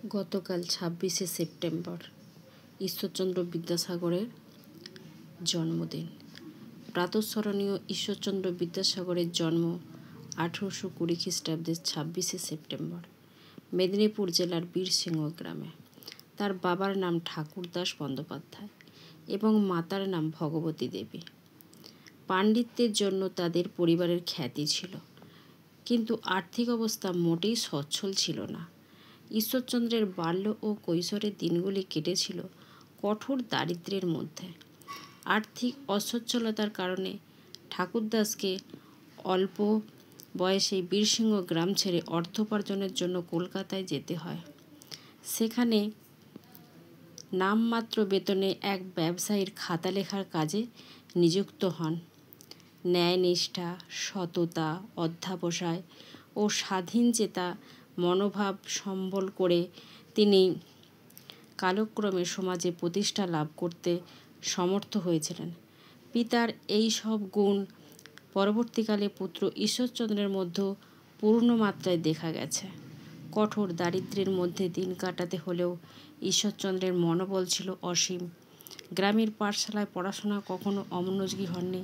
গতকাল ২৬শে সেপ্টেম্বর ঈশ্বরচন্দ্র বিদ্যাসাগরের জন্মদিন। প্রাতঃস্মরণীয় ঈশ্বরচন্দ্র বিদ্যাসাগরের জন্ম ১৮২০ খ্রিস্টাব্দের ২৬শে সেপ্টেম্বর মেদিনীপুর জেলার বীরসিংহ গ্রামে। তার বাবার নাম ঠাকুরদাস বন্দ্যোপাধ্যায় এবং মাতার নাম ভগবতী দেবী। পাণ্ডিত্যের জন্য তাদের পরিবারের খ্যাতি ছিল, কিন্তু আর্থিক অবস্থা মোটেই সচ্ছল ছিল না। ঈশ্বরচন্দ্রের বাল্য ও কৈশোরের দিনগুলি কেটেছিল কঠোর দারিদ্র্যের মধ্যে। আর্থিক অসচ্ছলতার কারণে ঠাকুরদাসকে অল্প বয়সে বীরসিংহ গ্রাম ছেড়ে অর্থোপার্জনের জন্য কলকাতায় যেতে হয়। সেখানে নামমাত্র বেতনে এক ব্যবসায়ীর খাতা লেখার কাজে নিযুক্ত হন। ন্যায়নিষ্ঠা, সততা, অধ্যবসায় ও স্বাধীনচেতা মনোভাব সম্বল করে তিনি কালক্রমে সমাজে প্রতিষ্ঠা লাভ করতে সমর্থ হয়েছিলেন। পিতার এই সব গুণ পরবর্তীকালে পুত্র ঈশ্বরচন্দ্রের মধ্যেও পূর্ণ মাত্রায় দেখা গেছে। কঠোর দারিদ্র্যের মধ্যে দিন কাটাতে হলেও ঈশ্বরচন্দ্রের মনোবল ছিল অসীম। গ্রামের পাঠশালায় পড়াশোনা কখনো অমনোযোগী হননি।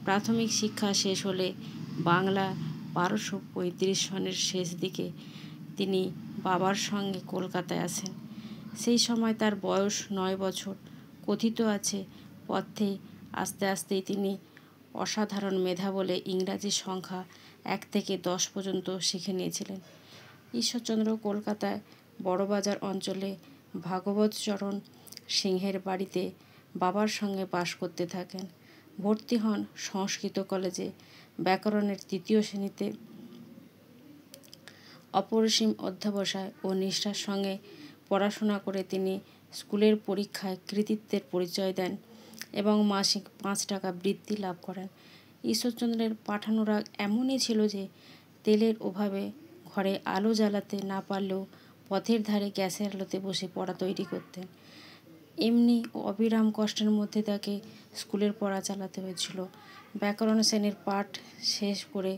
প্রাথমিক শিক্ষা শেষ হলে বাংলা ১২৩৫ সনের শেষ দিকে তিনি বাবার সঙ্গে কলকাতায় আসেন। সেই সময় তার বয়স ৯ বছর। কথিত আছে, পথে আস্তে আস্তেই তিনি অসাধারণ মেধা বলে ইংরাজি সংখ্যা ১ থেকে ১০ পর্যন্ত শিখে নিয়েছিলেন। ঈশ্বরচন্দ্র কলকাতায় বড়বাজার অঞ্চলে ভাগবতচরণ সিংহের বাড়িতে বাবার সঙ্গে বাস করতে থাকেন। ভর্তি হন সংস্কৃত কলেজে। ব্যাকরণের ৩য় শ্রেণীতে অপরিসীম অধ্যবসায় ও নিষ্ঠার সঙ্গে পড়াশোনা করে তিনি স্কুলের পরীক্ষায় কৃতিত্বের পরিচয় দেন এবং মাসিক ৫ টাকা বৃত্তি লাভ করেন। ঈশ্বরচন্দ্রের পাঠানো রাগ এমনই ছিল যে তেলের অভাবে ঘরে আলো জ্বালাতে না পারলেও পথের ধারে গ্যাসের আলোতে বসে পড়া তৈরি করতেন। এমনি অবিরাম কষ্টের মধ্যে তাকে স্কুলের পড়া চালাতে হয়েছিল। ব্যাকরণ শ্রেণীর পাঠ শেষ করে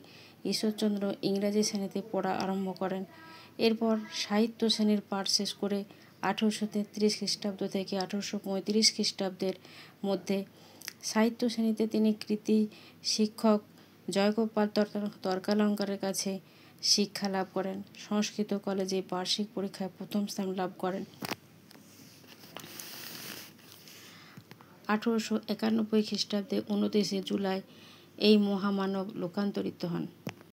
ঈশ্বরচন্দ্র ইংরাজি শ্রেণীতে পড়া আরম্ভ করেন। এরপর সাহিত্য শ্রেণীর পাঠ শেষ করে ১৮৩৩ খ্রিস্টাব্দ থেকে ১৮৩৫ খ্রিস্টাব্দের মধ্যে সাহিত্য শ্রেণীতে তিনি কৃতি শিক্ষক জয়গোপাল তর্কালঙ্কারের কাছে শিক্ষা লাভ করেন। সংস্কৃত কলেজে বার্ষিক পরীক্ষায় প্রথম স্থান লাভ করেন। ১৮৯১ খ্রিস্টাব্দে ২৯ জুলাই এই মহামানব লোকান্তরিত হন।